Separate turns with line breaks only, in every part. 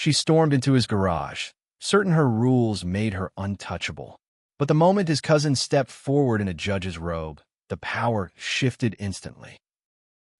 She stormed into his garage, certain her rules made her untouchable. But the moment his cousin stepped forward in a judge's robe, the power shifted instantly.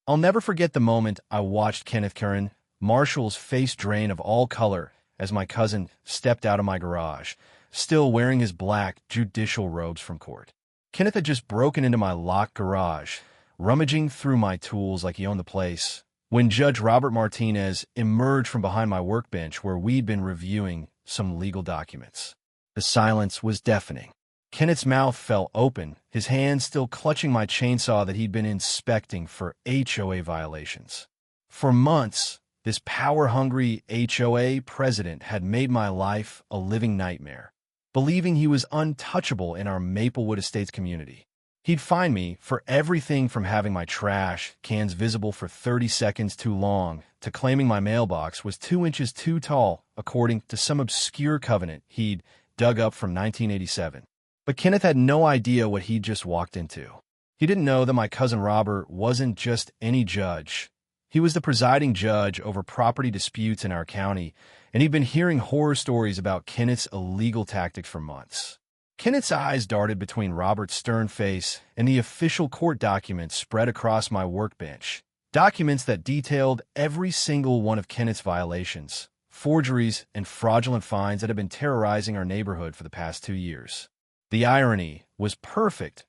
I'll never forget the moment I watched Kenneth Curran, Marshall's face drain of all color as my cousin stepped out of my garage, still wearing his black judicial robes from court. Kenneth had just broken into my locked garage, rummaging through my tools like he owned the place, when Judge Robert Martinez emerged from behind my workbench where we'd been reviewing some legal documents. The silence was deafening. Kenneth's mouth fell open, his hand still clutching my chainsaw that he'd been inspecting for HOA violations. For months, this power-hungry HOA president had made my life a living nightmare, believing he was untouchable in our Maplewood Estates community. He'd fine me for everything from having my trash cans visible for 30 seconds too long to claiming my mailbox was 2 inches too tall, according to some obscure covenant he'd dug up from 1987. But Kenneth had no idea what he'd just walked into. He didn't know that my cousin Robert wasn't just any judge. He was the presiding judge over property disputes in our county, and he'd been hearing horror stories about Kenneth's illegal tactics for months. Kenneth's eyes darted between Robert's stern face and the official court documents spread across my workbench, documents that detailed every single one of Kenneth's violations, forgeries, and fraudulent fines that had been terrorizing our neighborhood for the past 2 years. The irony was perfect.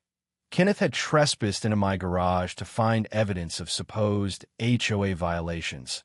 Kenneth had trespassed into my garage to find evidence of supposed HOA violations,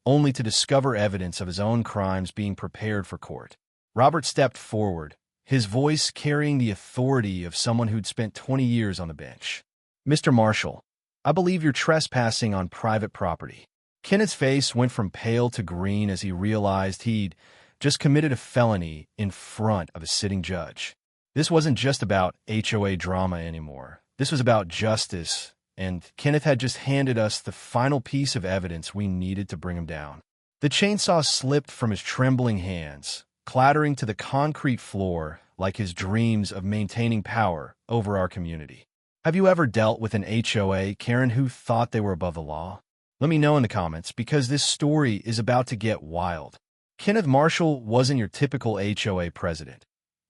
only to discover evidence of his own crimes being prepared for court. Robert stepped forward, his voice carrying the authority of someone who'd spent 20 years on the bench. "Mr. Marshall, I believe you're trespassing on private property." Kenneth's face went from pale to green as he realized he'd just committed a felony in front of a sitting judge. This wasn't just about HOA drama anymore. This was about justice, and Kenneth had just handed us the final piece of evidence we needed to bring him down. The chainsaw slipped from his trembling hands, clattering to the concrete floor like his dreams of maintaining power over our community. Have you ever dealt with an HOA, Karen, who thought they were above the law? Let me know in the comments, because this story is about to get wild. Kenneth Marshall wasn't your typical HOA president.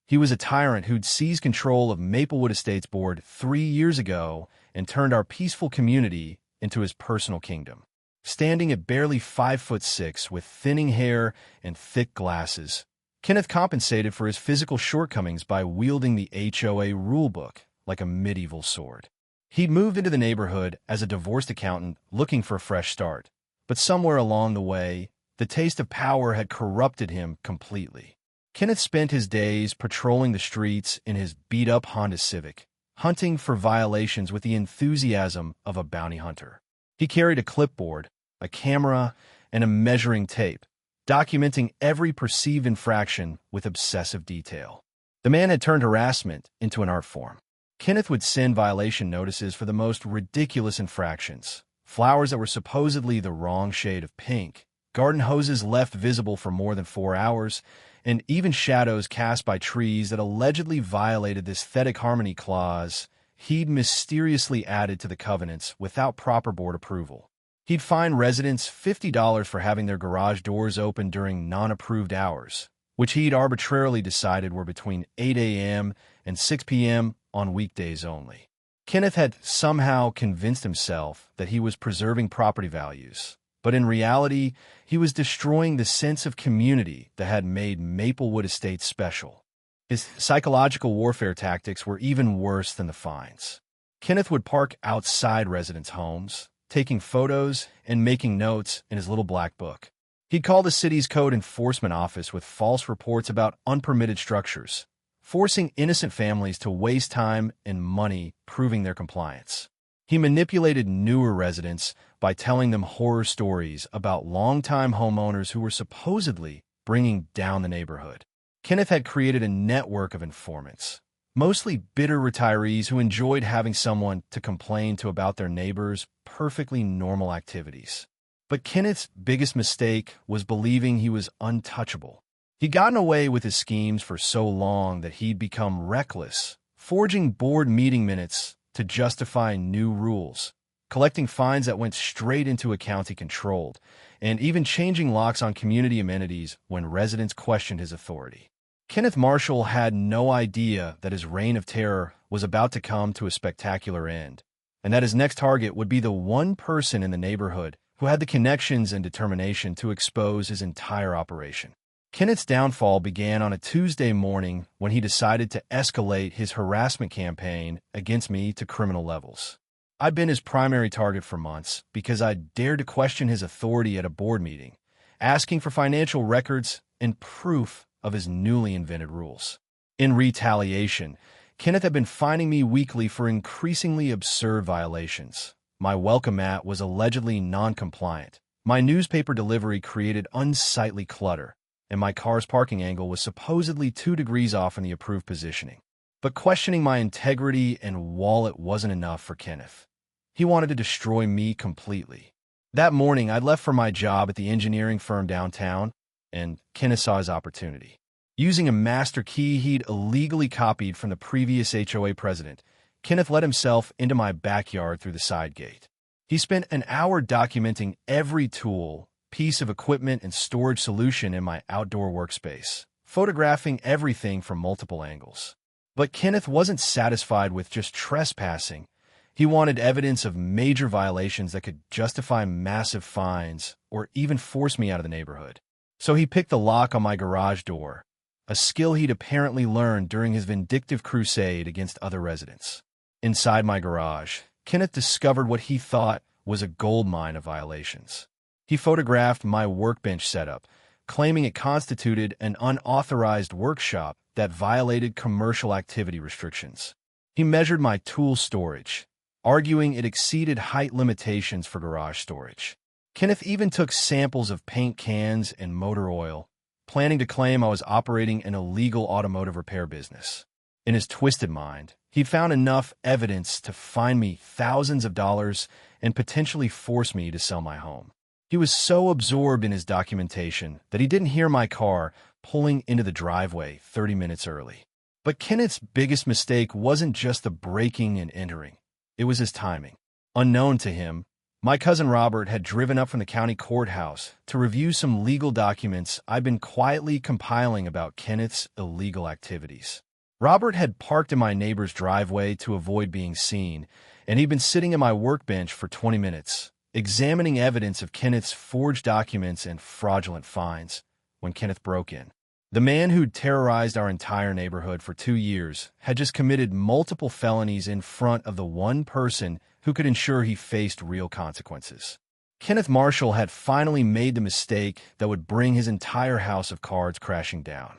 He was a tyrant who'd seized control of Maplewood Estates Board 3 years ago and turned our peaceful community into his personal kingdom. Standing at barely 5'6" with thinning hair and thick glasses, Kenneth compensated for his physical shortcomings by wielding the HOA rulebook like a medieval sword. He'd moved into the neighborhood as a divorced accountant looking for a fresh start, but somewhere along the way, the taste of power had corrupted him completely. Kenneth spent his days patrolling the streets in his beat-up Honda Civic, hunting for violations with the enthusiasm of a bounty hunter. He carried a clipboard, a camera, and a measuring tape, documenting every perceived infraction with obsessive detail. The man had turned harassment into an art form. Kenneth would send violation notices for the most ridiculous infractions: flowers that were supposedly the wrong shade of pink, garden hoses left visible for more than 4 hours, and even shadows cast by trees that allegedly violated the aesthetic harmony clause he'd mysteriously added to the covenants without proper board approval. He'd fine residents $50 for having their garage doors open during non-approved hours, which he'd arbitrarily decided were between 8 a.m. and 6 p.m. on weekdays only. Kenneth had somehow convinced himself that he was preserving property values, but in reality, he was destroying the sense of community that had made Maplewood Estates special. His psychological warfare tactics were even worse than the fines. Kenneth would park outside residents' homes, taking photos and making notes in his little black book. He'd call the city's code enforcement office with false reports about unpermitted structures, forcing innocent families to waste time and money proving their compliance. He manipulated newer residents by telling them horror stories about longtime homeowners who were supposedly bringing down the neighborhood. Kenneth had created a network of informants, mostly bitter retirees who enjoyed having someone to complain to about their neighbors' perfectly normal activities. But Kenneth's biggest mistake was believing he was untouchable. He'd gotten away with his schemes for so long that he'd become reckless, forging board meeting minutes to justify new rules, collecting fines that went straight into accounts he controlled, and even changing locks on community amenities when residents questioned his authority. Kenneth Marshall had no idea that his reign of terror was about to come to a spectacular end, and that his next target would be the one person in the neighborhood who had the connections and determination to expose his entire operation. Kenneth's downfall began on a Tuesday morning when he decided to escalate his harassment campaign against me to criminal levels. I'd been his primary target for months because I dared to question his authority at a board meeting, asking for financial records and proof of his newly invented rules. In retaliation, Kenneth had been fining me weekly for increasingly absurd violations. My welcome mat was allegedly non-compliant. My newspaper delivery created unsightly clutter, and my car's parking angle was supposedly 2 degrees off in the approved positioning. But questioning my integrity and wallet wasn't enough for Kenneth. He wanted to destroy me completely. That morning, I left for my job at the engineering firm downtown, and Kenneth saw his opportunity. Using a master key he'd illegally copied from the previous HOA president, Kenneth let himself into my backyard through the side gate. He spent an hour documenting every tool, piece of equipment, and storage solution in my outdoor workspace, photographing everything from multiple angles. But Kenneth wasn't satisfied with just trespassing. He wanted evidence of major violations that could justify massive fines or even force me out of the neighborhood. So he picked the lock on my garage door, a skill he'd apparently learned during his vindictive crusade against other residents. Inside my garage, Kenneth discovered what he thought was a goldmine of violations. He photographed my workbench setup, claiming it constituted an unauthorized workshop that violated commercial activity restrictions. He measured my tool storage, arguing it exceeded height limitations for garage storage. Kenneth even took samples of paint cans and motor oil, planning to claim I was operating an illegal automotive repair business. In his twisted mind, he'd found enough evidence to fine me thousands of dollars and potentially force me to sell my home. He was so absorbed in his documentation that he didn't hear my car pulling into the driveway 30 minutes early. But Kenneth's biggest mistake wasn't just the breaking and entering. It was his timing. Unknown to him, my cousin Robert had driven up from the county courthouse to review some legal documents I'd been quietly compiling about Kenneth's illegal activities. Robert had parked in my neighbor's driveway to avoid being seen, and he'd been sitting at my workbench for 20 minutes, examining evidence of Kenneth's forged documents and fraudulent fines, when Kenneth broke in. The man who'd terrorized our entire neighborhood for 2 years had just committed multiple felonies in front of the one person who could ensure he faced real consequences. Kenneth Marshall had finally made the mistake that would bring his entire house of cards crashing down.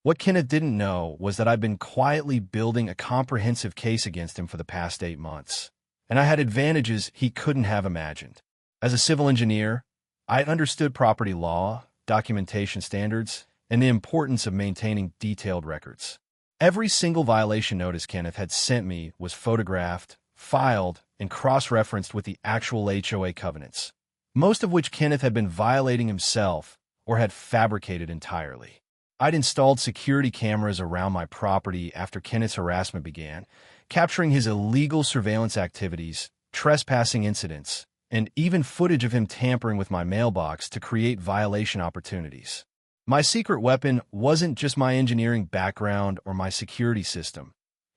What Kenneth didn't know was that I'd been quietly building a comprehensive case against him for the past 8 months, and I had advantages he couldn't have imagined. As a civil engineer, I understood property law, documentation standards, and the importance of maintaining detailed records. Every single violation notice Kenneth had sent me was photographed, filed, and cross-referenced with the actual HOA covenants, most of which Kenneth had been violating himself or had fabricated entirely. I'd installed security cameras around my property after Kenneth's harassment began, capturing his illegal surveillance activities, trespassing incidents, and even footage of him tampering with my mailbox to create violation opportunities. My secret weapon wasn't just my engineering background or my security system.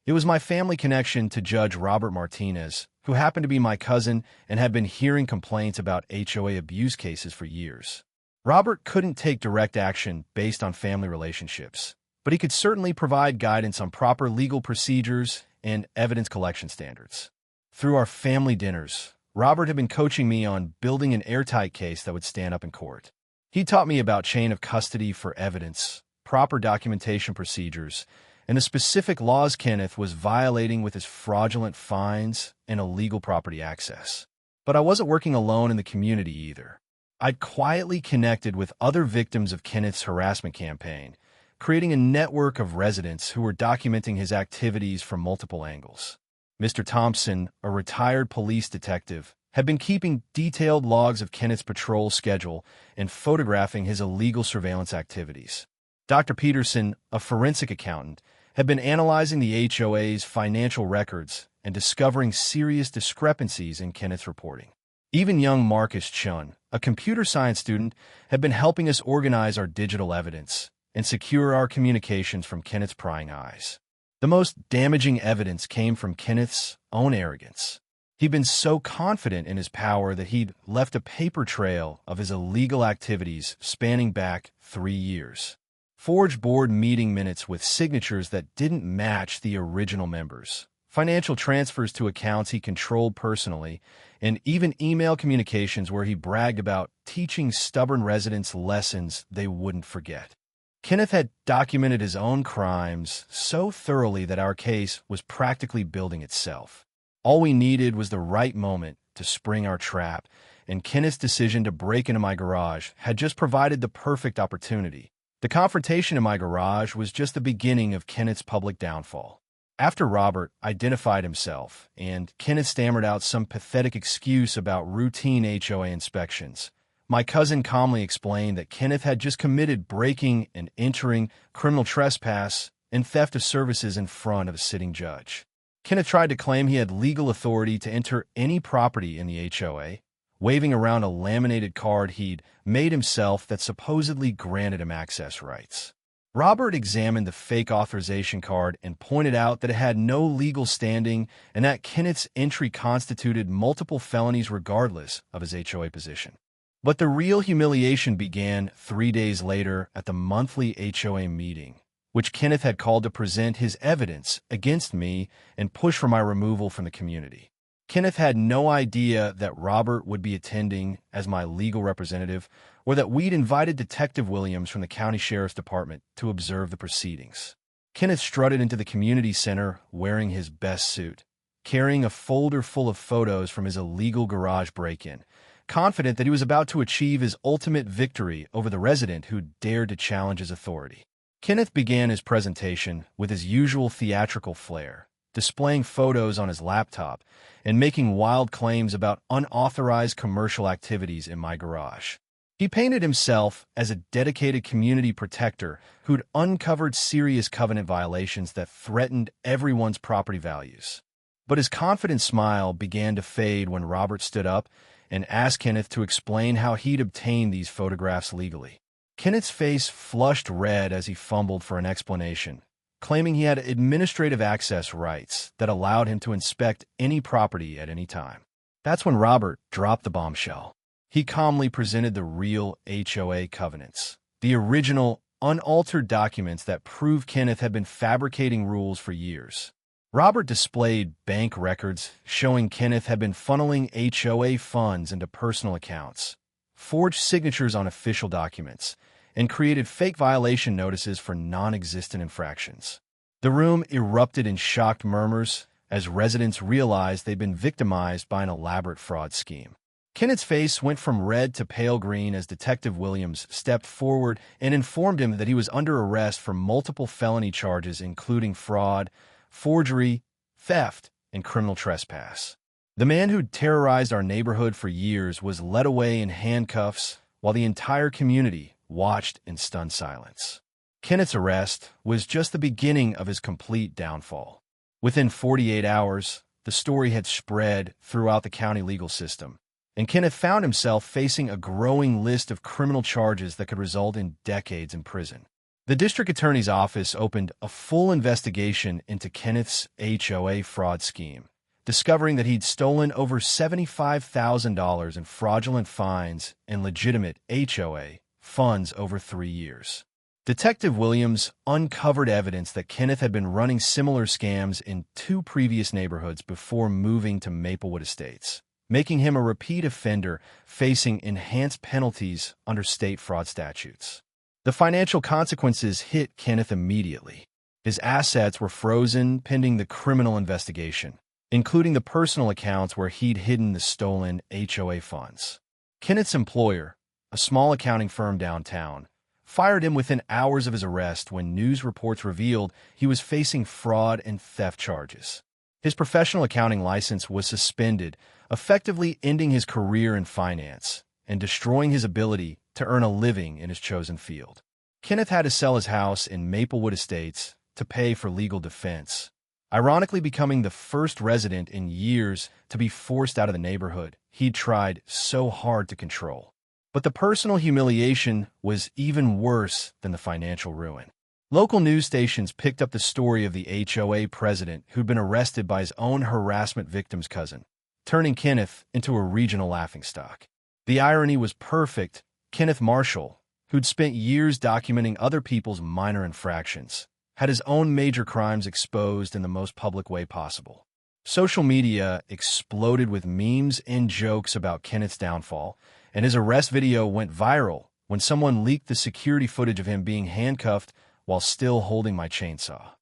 It was my family connection to Judge Robert Martinez, who happened to be my cousin and had been hearing complaints about HOA abuse cases for years. Robert couldn't take direct action based on family relationships, but he could certainly provide guidance on proper legal procedures and evidence collection standards. Through our family dinners, Robert had been coaching me on building an airtight case that would stand up in court. He taught me about chain of custody for evidence, proper documentation procedures, and the specific laws Kenneth was violating with his fraudulent fines and illegal property access. But I wasn't working alone in the community either. I'd quietly connected with other victims of Kenneth's harassment campaign, creating a network of residents who were documenting his activities from multiple angles. Mr. Thompson, a retired police detective, had been keeping detailed logs of Kenneth's patrol schedule and photographing his illegal surveillance activities. Dr. Peterson, a forensic accountant, had been analyzing the HOA's financial records and discovering serious discrepancies in Kenneth's reporting. Even young Marcus Chun, a computer science student, had been helping us organize our digital evidence and secure our communications from Kenneth's prying eyes. The most damaging evidence came from Kenneth's own arrogance. He'd been so confident in his power that he'd left a paper trail of his illegal activities spanning back 3 years. Forged board meeting minutes with signatures that didn't match the original members, financial transfers to accounts he controlled personally, and even email communications where he bragged about teaching stubborn residents lessons they wouldn't forget. Kenneth had documented his own crimes so thoroughly that our case was practically building itself. All we needed was the right moment to spring our trap, and Kenneth's decision to break into my garage had just provided the perfect opportunity. The confrontation in my garage was just the beginning of Kenneth's public downfall. After Robert identified himself and Kenneth stammered out some pathetic excuse about routine HOA inspections, my cousin calmly explained that Kenneth had just committed breaking and entering, criminal trespass, and theft of services in front of a sitting judge. Kenneth tried to claim he had legal authority to enter any property in the HOA, waving around a laminated card he'd made himself that supposedly granted him access rights. Robert examined the fake authorization card and pointed out that it had no legal standing and that Kenneth's entry constituted multiple felonies regardless of his HOA position. But the real humiliation began 3 days later at the monthly HOA meeting, which Kenneth had called to present his evidence against me and push for my removal from the community. Kenneth had no idea that Robert would be attending as my legal representative or that we'd invited Detective Williams from the County Sheriff's Department to observe the proceedings. Kenneth strutted into the community center wearing his best suit, carrying a folder full of photos from his illegal garage break-in, confident that he was about to achieve his ultimate victory over the resident who dared to challenge his authority. Kenneth began his presentation with his usual theatrical flair, displaying photos on his laptop and making wild claims about unauthorized commercial activities in my garage. He painted himself as a dedicated community protector who'd uncovered serious covenant violations that threatened everyone's property values. But his confident smile began to fade when Robert stood up and asked Kenneth to explain how he'd obtained these photographs legally. Kenneth's face flushed red as he fumbled for an explanation, claiming he had administrative access rights that allowed him to inspect any property at any time. That's when Robert dropped the bombshell. He calmly presented the real HOA covenants, the original, unaltered documents that proved Kenneth had been fabricating rules for years. Robert displayed bank records showing Kenneth had been funneling HOA funds into personal accounts, forged signatures on official documents, and created fake violation notices for non-existent infractions. The room erupted in shocked murmurs as residents realized they'd been victimized by an elaborate fraud scheme. Kenneth's face went from red to pale green as Detective Williams stepped forward and informed him that he was under arrest for multiple felony charges including fraud, forgery, theft, and criminal trespass. The man who'd terrorized our neighborhood for years was led away in handcuffs while the entire community watched in stunned silence. Kenneth's arrest was just the beginning of his complete downfall. Within 48 hours, the story had spread throughout the county legal system, and Kenneth found himself facing a growing list of criminal charges that could result in decades in prison. The district attorney's office opened a full investigation into Kenneth's HOA fraud scheme, discovering that he'd stolen over $75,000 in fraudulent fines and legitimate HOA funds over 3 years. Detective Williams uncovered evidence that Kenneth had been running similar scams in 2 previous neighborhoods before moving to Maplewood Estates, making him a repeat offender facing enhanced penalties under state fraud statutes. The financial consequences hit Kenneth immediately. His assets were frozen pending the criminal investigation, including the personal accounts where he'd hidden the stolen HOA funds. Kenneth's employer, a small accounting firm downtown, fired him within hours of his arrest when news reports revealed he was facing fraud and theft charges. His professional accounting license was suspended, effectively ending his career in finance and destroying his ability to earn a living in his chosen field. Kenneth had to sell his house in Maplewood Estates to pay for legal defense, ironically becoming the first resident in years to be forced out of the neighborhood he'd tried so hard to control. But the personal humiliation was even worse than the financial ruin. Local news stations picked up the story of the HOA president who'd been arrested by his own harassment victim's cousin, turning Kenneth into a regional laughingstock. The irony was perfect. Kenneth Marshall, who'd spent years documenting other people's minor infractions, had his own major crimes exposed in the most public way possible. Social media exploded with memes and jokes about Kenneth's downfall, and his arrest video went viral when someone leaked the security footage of him being handcuffed while still holding my chainsaw.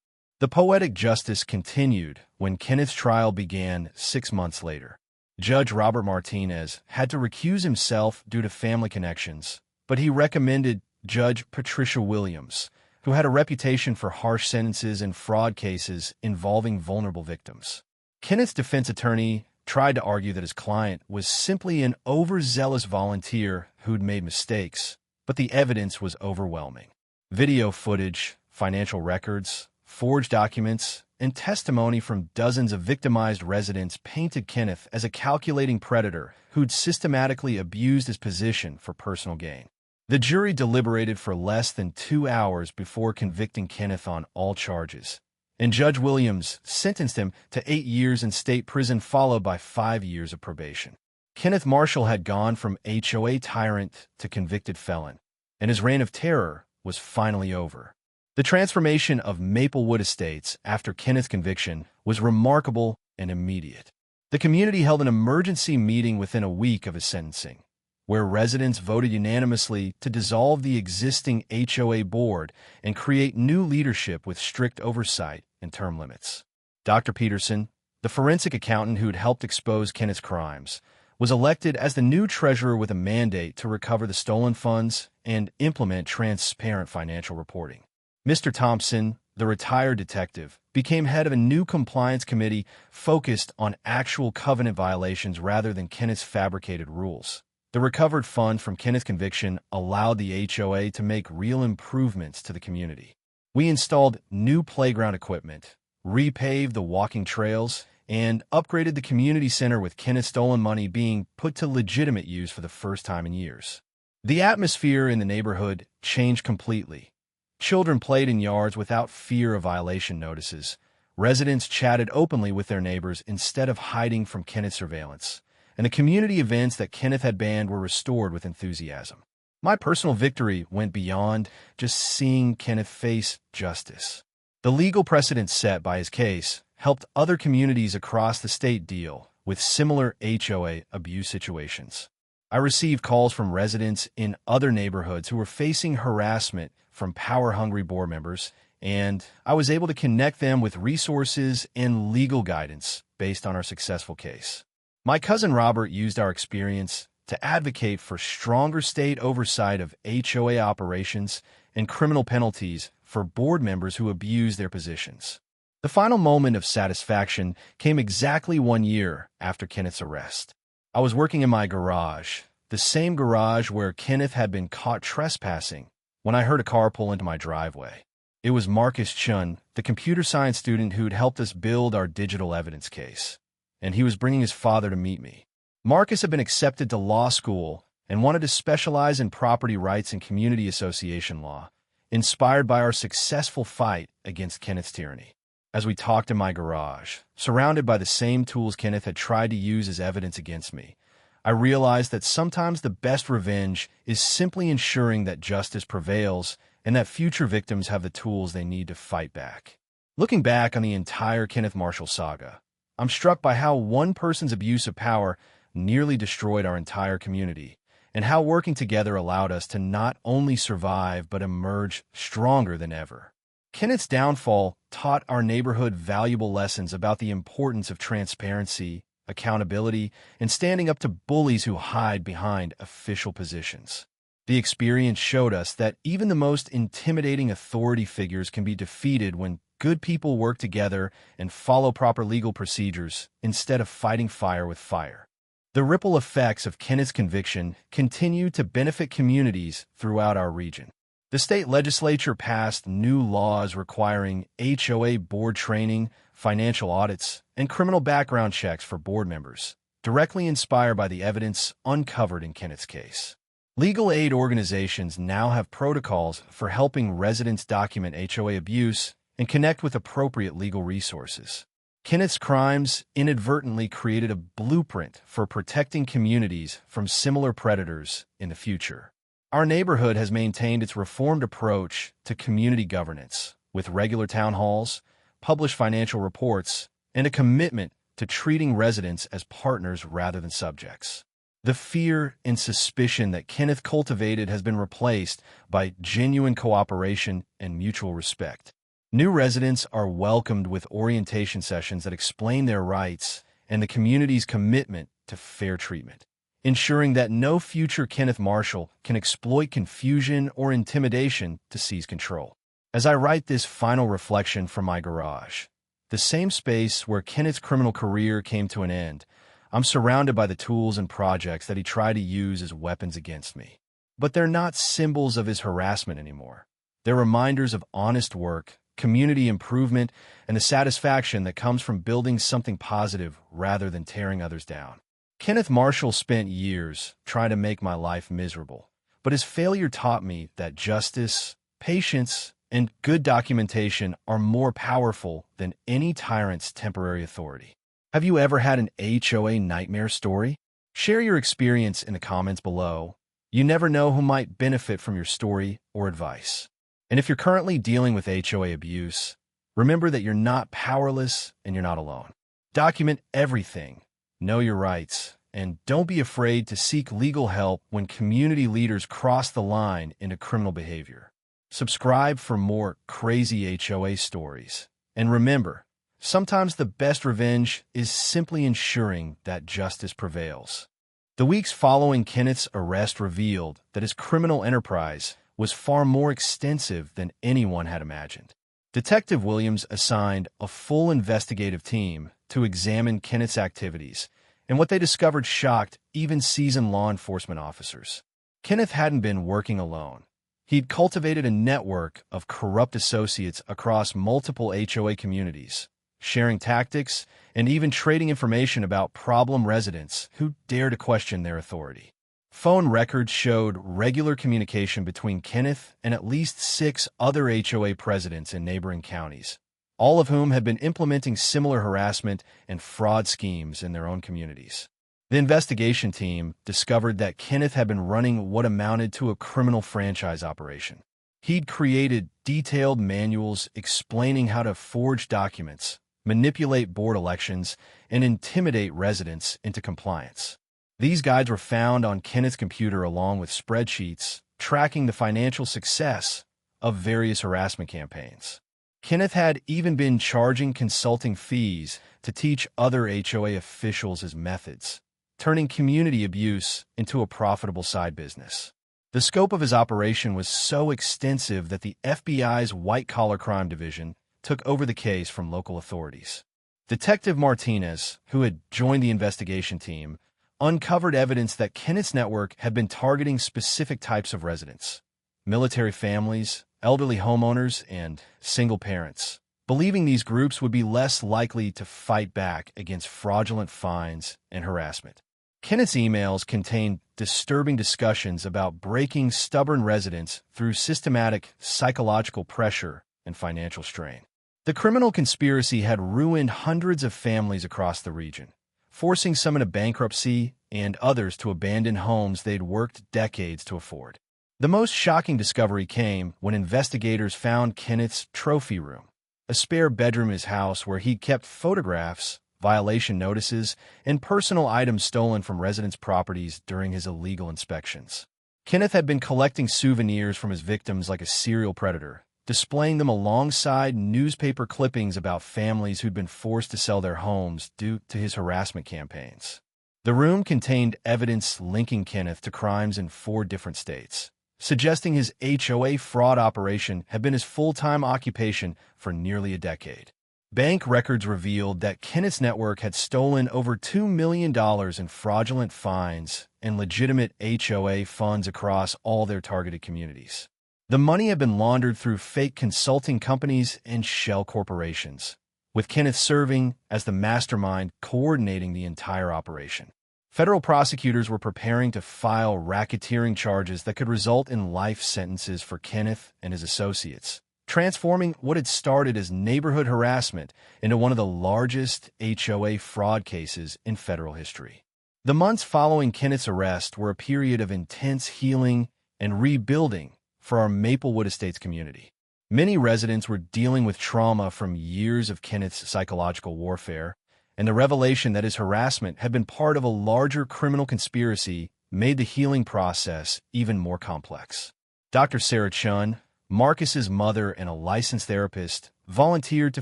The poetic justice continued when Kenneth's trial began 6 months later. Judge Robert Martinez had to recuse himself due to family connections, but he recommended Judge Patricia Williams, who had a reputation for harsh sentences in fraud cases involving vulnerable victims. Kenneth's defense attorney tried to argue that his client was simply an overzealous volunteer who'd made mistakes, but the evidence was overwhelming. Video footage, financial records, forged documents, and testimony from dozens of victimized residents painted Kenneth as a calculating predator who'd systematically abused his position for personal gain. The jury deliberated for less than 2 hours before convicting Kenneth on all charges, and Judge Williams sentenced him to 8 years in state prison followed by 5 years of probation. Kenneth Marshall had gone from HOA tyrant to convicted felon, and his reign of terror was finally over. The transformation of Maplewood Estates after Kenneth's conviction was remarkable and immediate. The community held an emergency meeting within a week of his sentencing, where residents voted unanimously to dissolve the existing HOA board and create new leadership with strict oversight and term limits. Dr. Peterson, the forensic accountant who'd helped expose Kenneth's crimes, was elected as the new treasurer with a mandate to recover the stolen funds and implement transparent financial reporting. Mr. Thompson, the retired detective, became head of a new compliance committee focused on actual covenant violations rather than Kenneth's fabricated rules. The recovered fund from Kenneth's conviction allowed the HOA to make real improvements to the community. We installed new playground equipment, repaved the walking trails, and upgraded the community center with Kenneth's stolen money being put to legitimate use for the first time in years. The atmosphere in the neighborhood changed completely. Children played in yards without fear of violation notices. Residents chatted openly with their neighbors instead of hiding from Kenneth's surveillance, and the community events that Kenneth had banned were restored with enthusiasm. My personal victory went beyond just seeing Kenneth face justice. The legal precedent set by his case helped other communities across the state deal with similar HOA abuse situations. I received calls from residents in other neighborhoods who were facing harassment from power-hungry board members, and I was able to connect them with resources and legal guidance based on our successful case. My cousin Robert used our experience to advocate for stronger state oversight of HOA operations and criminal penalties for board members who abuse their positions. The final moment of satisfaction came exactly 1 year after Kenneth's arrest. I was working in my garage, the same garage where Kenneth had been caught trespassing, when I heard a car pull into my driveway. It was Marcus Chun, the computer science student who'd helped us build our digital evidence case, and he was bringing his father to meet me. Marcus had been accepted to law school and wanted to specialize in property rights and community association law, inspired by our successful fight against Kenneth's tyranny. As we talked in my garage, surrounded by the same tools Kenneth had tried to use as evidence against me, I realized that sometimes the best revenge is simply ensuring that justice prevails and that future victims have the tools they need to fight back. Looking back on the entire Kenneth Marshall saga, I'm struck by how one person's abuse of power nearly destroyed our entire community, and how working together allowed us to not only survive but emerge stronger than ever. Kenneth's downfall taught our neighborhood valuable lessons about the importance of transparency, accountability, and standing up to bullies who hide behind official positions. The experience showed us that even the most intimidating authority figures can be defeated when good people work together and follow proper legal procedures instead of fighting fire with fire. The ripple effects of Kenneth's conviction continue to benefit communities throughout our region. The state legislature passed new laws requiring HOA board training, financial audits, and criminal background checks for board members, directly inspired by the evidence uncovered in Kenneth's case. Legal aid organizations now have protocols for helping residents document HOA abuse and connect with appropriate legal resources. Kenneth's crimes inadvertently created a blueprint for protecting communities from similar predators in the future. Our neighborhood has maintained its reformed approach to community governance, with regular town halls, published financial reports, and a commitment to treating residents as partners rather than subjects. The fear and suspicion that Kenneth cultivated has been replaced by genuine cooperation and mutual respect. New residents are welcomed with orientation sessions that explain their rights and the community's commitment to fair treatment, ensuring that no future Kenneth Marshall can exploit confusion or intimidation to seize control. As I write this final reflection from my garage, the same space where Kenneth's criminal career came to an end, I'm surrounded by the tools and projects that he tried to use as weapons against me. But they're not symbols of his harassment anymore. They're reminders of honest work, community improvement, and the satisfaction that comes from building something positive rather than tearing others down. Kenneth Marshall spent years trying to make my life miserable, but his failure taught me that justice, patience, and good documentation are more powerful than any tyrant's temporary authority. Have you ever had an HOA nightmare story? Share your experience in the comments below. You never know who might benefit from your story or advice. And if you're currently dealing with HOA abuse, remember that you're not powerless and you're not alone. Document everything, know your rights, and don't be afraid to seek legal help when community leaders cross the line into criminal behavior. Subscribe for more crazy HOA stories. And remember, sometimes the best revenge is simply ensuring that justice prevails. The weeks following Kenneth's arrest revealed that his criminal enterprise was far more extensive than anyone had imagined. Detective Williams assigned a full investigative team to examine Kenneth's activities, and what they discovered shocked even seasoned law enforcement officers. Kenneth hadn't been working alone. He'd cultivated a network of corrupt associates across multiple HOA communities, sharing tactics and even trading information about problem residents who dare to question their authority. Phone records showed regular communication between Kenneth and at least 6 other HOA presidents in neighboring counties, all of whom had been implementing similar harassment and fraud schemes in their own communities. The investigation team discovered that Kenneth had been running what amounted to a criminal franchise operation. He'd created detailed manuals explaining how to forge documents, manipulate board elections, and intimidate residents into compliance. These guides were found on Kenneth's computer along with spreadsheets tracking the financial success of various harassment campaigns. Kenneth had even been charging consulting fees to teach other HOA officials his methods, turning community abuse into a profitable side business. The scope of his operation was so extensive that the FBI's white-collar crime division took over the case from local authorities. Detective Martinez, who had joined the investigation team, uncovered evidence that Kenneth's network had been targeting specific types of residents: military families, elderly homeowners, and single parents, believing these groups would be less likely to fight back against fraudulent fines and harassment. Kenneth's emails contained disturbing discussions about breaking stubborn residents through systematic psychological pressure and financial strain. The criminal conspiracy had ruined hundreds of families across the region, forcing some into bankruptcy and others to abandon homes they'd worked decades to afford. The most shocking discovery came when investigators found Kenneth's trophy room, a spare bedroom in his house where he'd kept photographs, violation notices, and personal items stolen from residents' properties during his illegal inspections. Kenneth had been collecting souvenirs from his victims like a serial predator, displaying them alongside newspaper clippings about families who'd been forced to sell their homes due to his harassment campaigns. The room contained evidence linking Kenneth to crimes in 4 different states, suggesting his HOA fraud operation had been his full-time occupation for nearly a decade. Bank records revealed that Kenneth's network had stolen over $2 million in fraudulent fines and legitimate HOA funds across all their targeted communities. The money had been laundered through fake consulting companies and shell corporations, with Kenneth serving as the mastermind coordinating the entire operation. Federal prosecutors were preparing to file racketeering charges that could result in life sentences for Kenneth and his associates, transforming what had started as neighborhood harassment into one of the largest HOA fraud cases in federal history. The months following Kenneth's arrest were a period of intense healing and rebuilding for our Maplewood Estates community. Many residents were dealing with trauma from years of Kenneth's psychological warfare, and the revelation that his harassment had been part of a larger criminal conspiracy made the healing process even more complex. Dr. Sarah Chun, Marcus's mother and a licensed therapist, volunteered to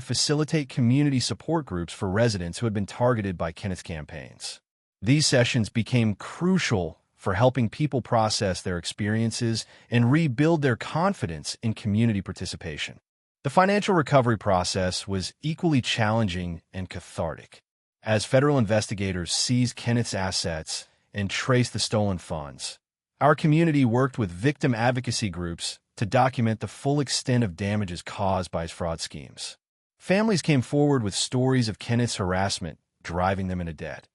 facilitate community support groups for residents who had been targeted by Kenneth's campaigns. These sessions became crucial for helping people process their experiences and rebuild their confidence in community participation. The financial recovery process was equally challenging and cathartic, as federal investigators seized Kenneth's assets and traced the stolen funds. Our community worked with victim advocacy groups to document the full extent of damages caused by his fraud schemes. Families came forward with stories of Kenneth's harassment driving them into debt,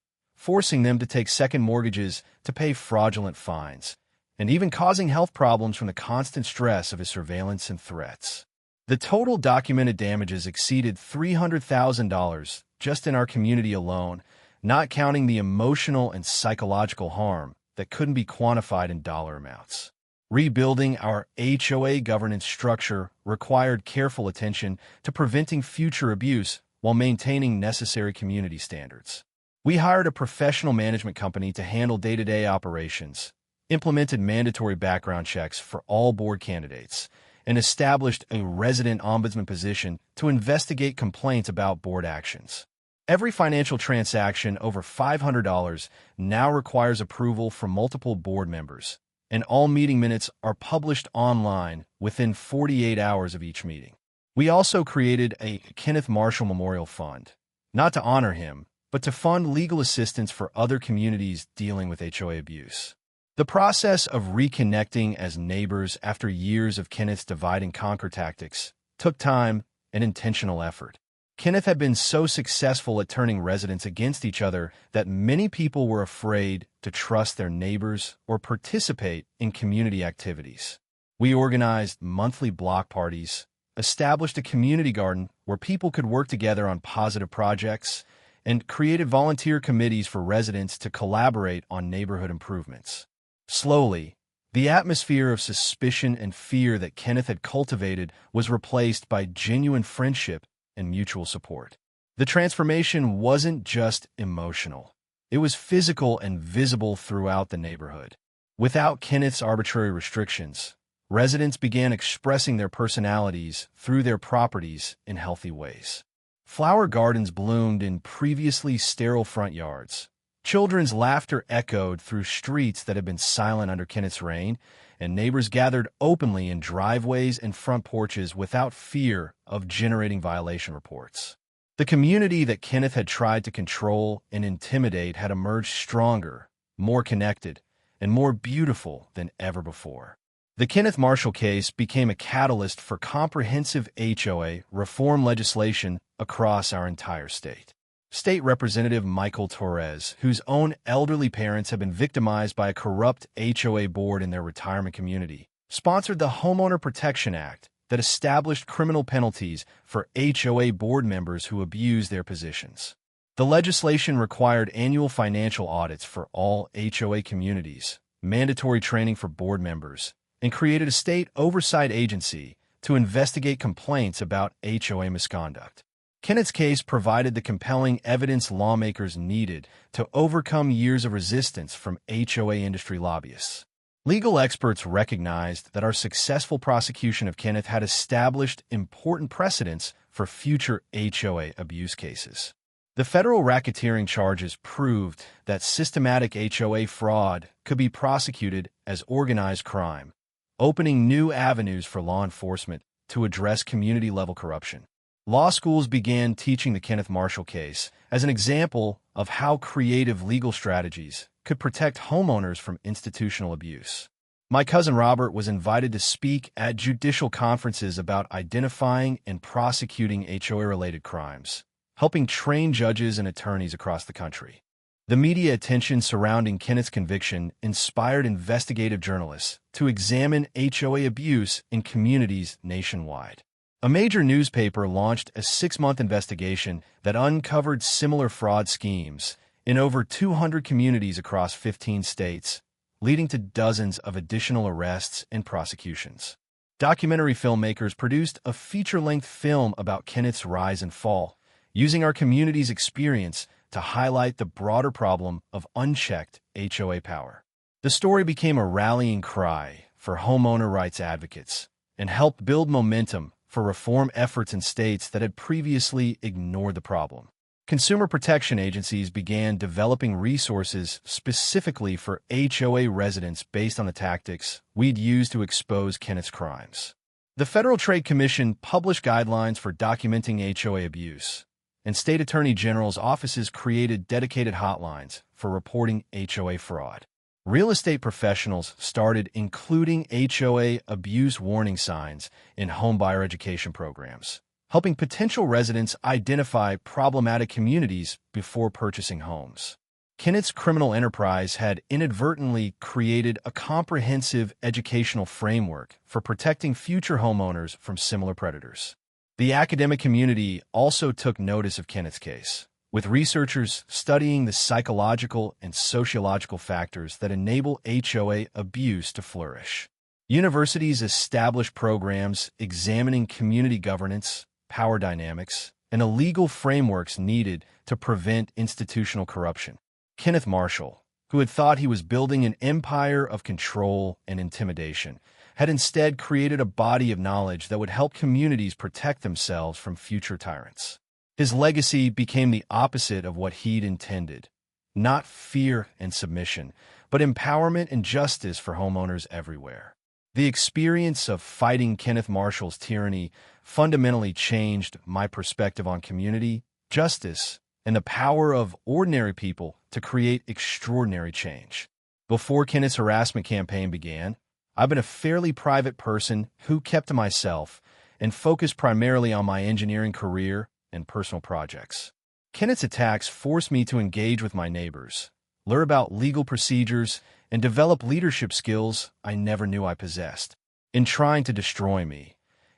forcing them to take second mortgages to pay fraudulent fines, and even causing health problems from the constant stress of his surveillance and threats. The total documented damages exceeded $300,000 just in our community alone, not counting the emotional and psychological harm that couldn't be quantified in dollar amounts. Rebuilding our HOA governance structure required careful attention to preventing future abuse while maintaining necessary community standards. We hired a professional management company to handle day-to-day operations, implemented mandatory background checks for all board candidates, and established a resident ombudsman position to investigate complaints about board actions. Every financial transaction over $500 now requires approval from multiple board members, and all meeting minutes are published online within 48 hours of each meeting. We also created a Kenneth Marshall Memorial Fund, not to honor him, but to fund legal assistance for other communities dealing with HOA abuse. The process of reconnecting as neighbors after years of Kenneth's divide-and-conquer tactics took time and intentional effort. Kenneth had been so successful at turning residents against each other that many people were afraid to trust their neighbors or participate in community activities. We organized monthly block parties, established a community garden where people could work together on positive projects, and created volunteer committees for residents to collaborate on neighborhood improvements. Slowly, the atmosphere of suspicion and fear that Kenneth had cultivated was replaced by genuine friendship and mutual support. The transformation wasn't just emotional. It was physical and visible throughout the neighborhood. Without Kenneth's arbitrary restrictions, residents began expressing their personalities through their properties in healthy ways. Flower gardens bloomed in previously sterile front yards. Children's laughter echoed through streets that had been silent under Kenneth's reign, and neighbors gathered openly in driveways and front porches without fear of generating violation reports. The community that Kenneth had tried to control and intimidate had emerged stronger, more connected, and more beautiful than ever before. The Kenneth Marshall case became a catalyst for comprehensive HOA reform legislation across our entire state. State Representative Michael Torres, whose own elderly parents had been victimized by a corrupt HOA board in their retirement community, sponsored the Homeowner Protection Act that established criminal penalties for HOA board members who abuse their positions. The legislation required annual financial audits for all HOA communities, mandatory training for board members, and created a state oversight agency to investigate complaints about HOA misconduct. Kenneth's case provided the compelling evidence lawmakers needed to overcome years of resistance from HOA industry lobbyists. Legal experts recognized that our successful prosecution of Kenneth had established important precedents for future HOA abuse cases. The federal racketeering charges proved that systematic HOA fraud could be prosecuted as organized crime, opening new avenues for law enforcement to address community-level corruption. Law schools began teaching the Kenneth Marshall case as an example of how creative legal strategies could protect homeowners from institutional abuse. My cousin Robert was invited to speak at judicial conferences about identifying and prosecuting HOA-related crimes, helping train judges and attorneys across the country. The media attention surrounding Kenneth's conviction inspired investigative journalists to examine HOA abuse in communities nationwide. A major newspaper launched a 6-month investigation that uncovered similar fraud schemes in over 200 communities across 15 states, leading to dozens of additional arrests and prosecutions. Documentary filmmakers produced a feature-length film about Kenneth's rise and fall, using our community's experience to highlight the broader problem of unchecked HOA power. The story became a rallying cry for homeowner rights advocates and helped build momentum for reform efforts in states that had previously ignored the problem. Consumer protection agencies began developing resources specifically for HOA residents based on the tactics we'd used to expose Kenneth's crimes. The Federal Trade Commission published guidelines for documenting HOA abuse, and state attorney generals' offices created dedicated hotlines for reporting HOA fraud. Real estate professionals started including HOA abuse warning signs in homebuyer education programs, helping potential residents identify problematic communities before purchasing homes. Kenneth's criminal enterprise had inadvertently created a comprehensive educational framework for protecting future homeowners from similar predators. The academic community also took notice of Kenneth's case, with researchers studying the psychological and sociological factors that enable HOA abuse to flourish. Universities established programs examining community governance, power dynamics, and the legal frameworks needed to prevent institutional corruption. Kenneth Marshall, who had thought he was building an empire of control and intimidation, had instead created a body of knowledge that would help communities protect themselves from future tyrants. His legacy became the opposite of what he'd intended, not fear and submission, but empowerment and justice for homeowners everywhere. The experience of fighting Kenneth Marshall's tyranny fundamentally changed my perspective on community, justice, and the power of ordinary people to create extraordinary change. Before Kenneth's harassment campaign began, I've been a fairly private person who kept to myself and focused primarily on my engineering career and personal projects. Kenneth's attacks forced me to engage with my neighbors, learn about legal procedures, and develop leadership skills I never knew I possessed. In trying to destroy me,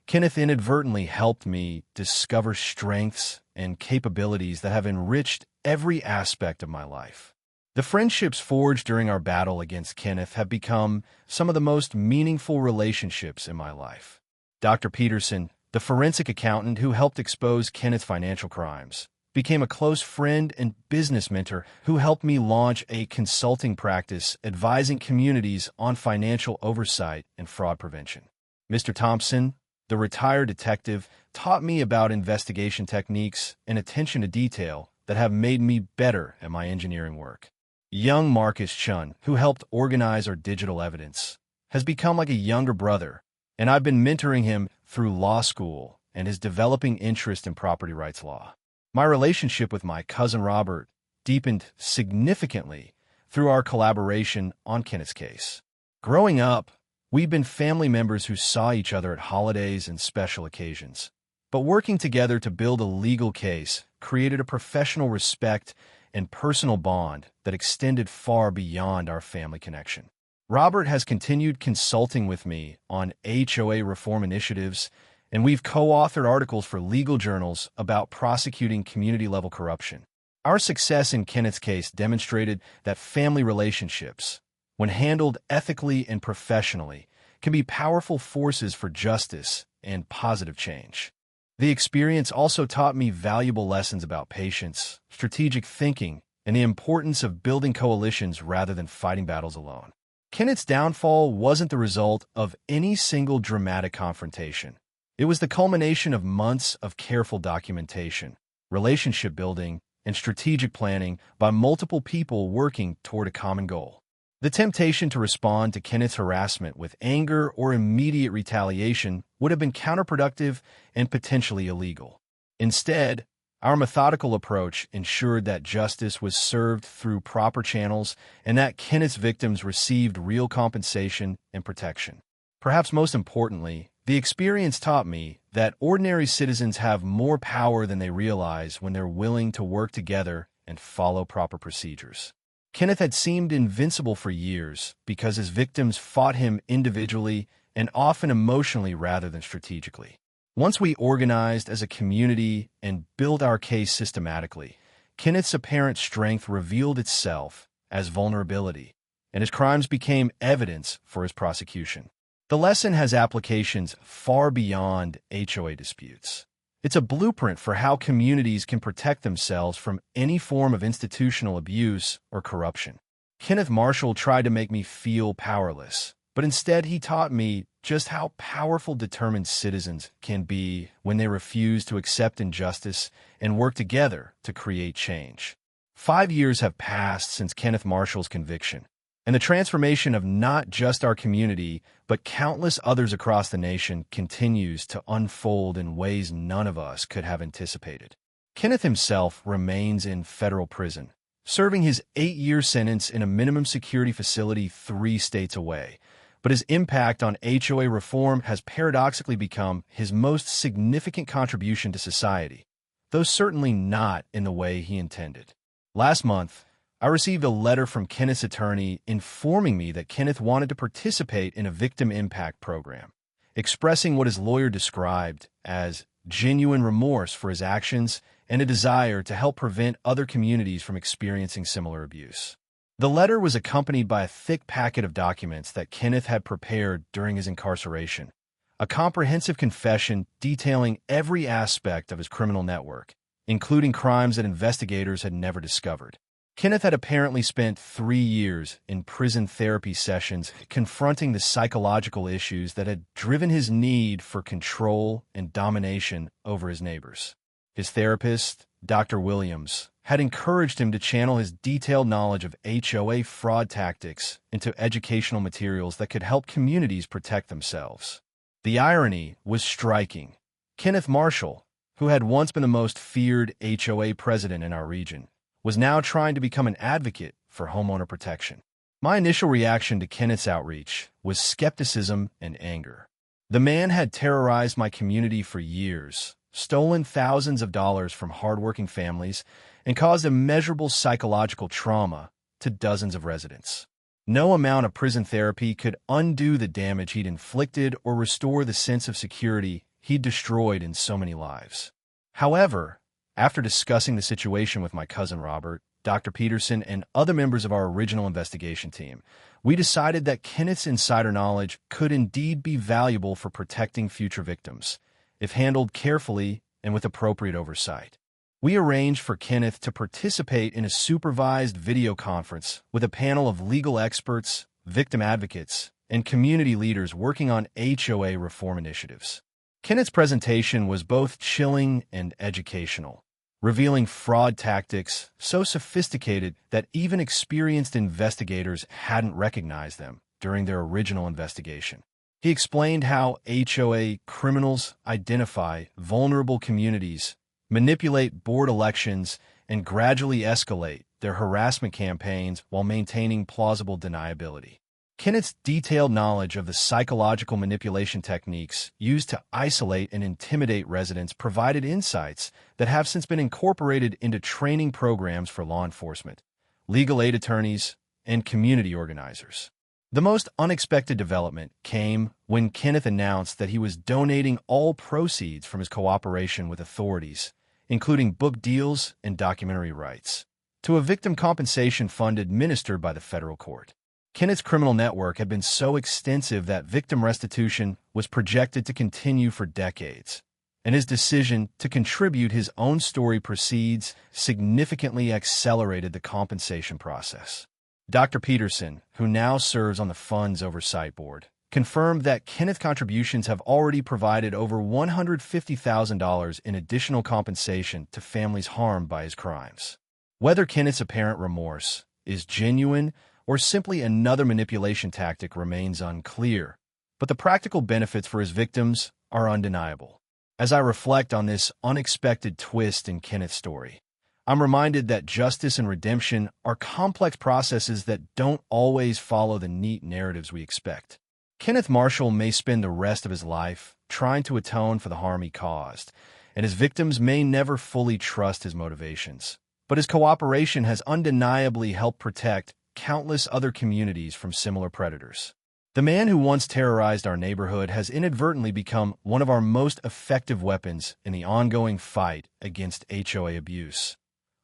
Kenneth inadvertently helped me discover strengths and capabilities that have enriched every aspect of my life. The friendships forged during our battle against Kenneth have become some of the most meaningful relationships in my life. Dr. Peterson, the forensic accountant who helped expose Kenneth's financial crimes, became a close friend and business mentor who helped me launch a consulting practice advising communities on financial oversight and fraud prevention. Mr. Thompson, the retired detective, taught me about investigation techniques and attention to detail that have made me better at my engineering work. Young Marcus Chun, who helped organize our digital evidence, has become like a younger brother, and I've been mentoring him through law school and his developing interest in property rights law. My relationship with my cousin Robert deepened significantly through our collaboration on Kenneth's case. Growing up, we've been family members who saw each other at holidays and special occasions, but working together to build a legal case created a professional respect and personal bond that extended far beyond our family connection. Robert has continued consulting with me on HOA reform initiatives, and we've co-authored articles for legal journals about prosecuting community-level corruption. Our success in Kenneth's case demonstrated that family relationships, when handled ethically and professionally, can be powerful forces for justice and positive change. The experience also taught me valuable lessons about patience, strategic thinking, and the importance of building coalitions rather than fighting battles alone. Kenneth's downfall wasn't the result of any single dramatic confrontation. It was the culmination of months of careful documentation, relationship building, and strategic planning by multiple people working toward a common goal. The temptation to respond to Kenneth's harassment with anger or immediate retaliation would have been counterproductive and potentially illegal. Instead, Our methodical approach ensured that justice was served through proper channels and that Kenneth's victims received real compensation and protection. Perhaps most importantly, the experience taught me that ordinary citizens have more power than they realize when they're willing to work together and follow proper procedures. Kenneth had seemed invincible for years because his victims fought him individually and often emotionally rather than strategically. Once we organized as a community and built our case systematically, Kenneth's apparent strength revealed itself as vulnerability, and his crimes became evidence for his prosecution. The lesson has applications far beyond HOA disputes. It's a blueprint for how communities can protect themselves from any form of institutional abuse or corruption. Kenneth Marshall tried to make me feel powerless, but instead he taught me just how powerful determined citizens can be when they refuse to accept injustice and work together to create change. 5 years have passed since Kenneth Marshall's conviction, and the transformation of not just our community, but countless others across the nation continues to unfold in ways none of us could have anticipated. Kenneth himself remains in federal prison, serving his 8-year sentence in a minimum security facility 3 states away. But his impact on HOA reform has paradoxically become his most significant contribution to society, though certainly not in the way he intended. Last month, I received a letter from Kenneth's attorney informing me that Kenneth wanted to participate in a victim impact program, expressing what his lawyer described as genuine remorse for his actions and a desire to help prevent other communities from experiencing similar abuse. The letter was accompanied by a thick packet of documents that Kenneth had prepared during his incarceration, a comprehensive confession detailing every aspect of his criminal network, including crimes that investigators had never discovered. Kenneth had apparently spent 3 years in prison therapy sessions confronting the psychological issues that had driven his need for control and domination over his neighbors. His therapist, Dr. Williams, had encouraged him to channel his detailed knowledge of HOA fraud tactics into educational materials that could help communities protect themselves. The irony was striking. Kenneth Marshall, who had once been the most feared HOA president in our region, was now trying to become an advocate for homeowner protection. My initial reaction to Kenneth's outreach was skepticism and anger. The man had terrorized my community for years, stolen thousands of dollars from hardworking families, and caused immeasurable psychological trauma to dozens of residents. No amount of prison therapy could undo the damage he'd inflicted or restore the sense of security he'd destroyed in so many lives. However, after discussing the situation with my cousin Robert, Dr. Peterson, and other members of our original investigation team, we decided that Kenneth's insider knowledge could indeed be valuable for protecting future victims, if handled carefully and with appropriate oversight. We arranged for Kenneth to participate in a supervised video conference with a panel of legal experts, victim advocates, and community leaders working on HOA reform initiatives. Kenneth's presentation was both chilling and educational, revealing fraud tactics so sophisticated that even experienced investigators hadn't recognized them during their original investigation. He explained how HOA criminals identify vulnerable communities, manipulate board elections, and gradually escalate their harassment campaigns while maintaining plausible deniability. Kenneth's detailed knowledge of the psychological manipulation techniques used to isolate and intimidate residents provided insights that have since been incorporated into training programs for law enforcement, legal aid attorneys, and community organizers. The most unexpected development came when Kenneth announced that he was donating all proceeds from his cooperation with authorities, including book deals and documentary rights, to a victim compensation fund administered by the federal court. Kenneth's criminal network had been so extensive that victim restitution was projected to continue for decades, and his decision to contribute his own story proceeds significantly accelerated the compensation process. Dr. Peterson, who now serves on the fund's oversight board, confirmed that Kenneth's contributions have already provided over $150,000 in additional compensation to families harmed by his crimes. Whether Kenneth's apparent remorse is genuine or simply another manipulation tactic remains unclear, but the practical benefits for his victims are undeniable. As I reflect on this unexpected twist in Kenneth's story, I'm reminded that justice and redemption are complex processes that don't always follow the neat narratives we expect. Kenneth Marshall may spend the rest of his life trying to atone for the harm he caused, and his victims may never fully trust his motivations. But his cooperation has undeniably helped protect countless other communities from similar predators. The man who once terrorized our neighborhood has inadvertently become one of our most effective weapons in the ongoing fight against HOA abuse.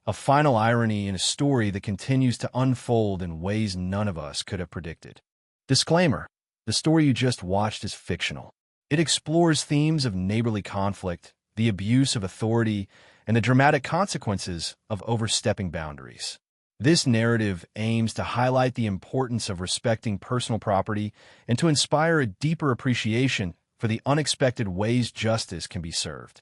A final irony in a story that continues to unfold in ways none of us could have predicted. Disclaimer: the story you just watched is fictional. It explores themes of neighborly conflict, the abuse of authority, and the dramatic consequences of overstepping boundaries. This narrative aims to highlight the importance of respecting personal property and to inspire a deeper appreciation for the unexpected ways justice can be served.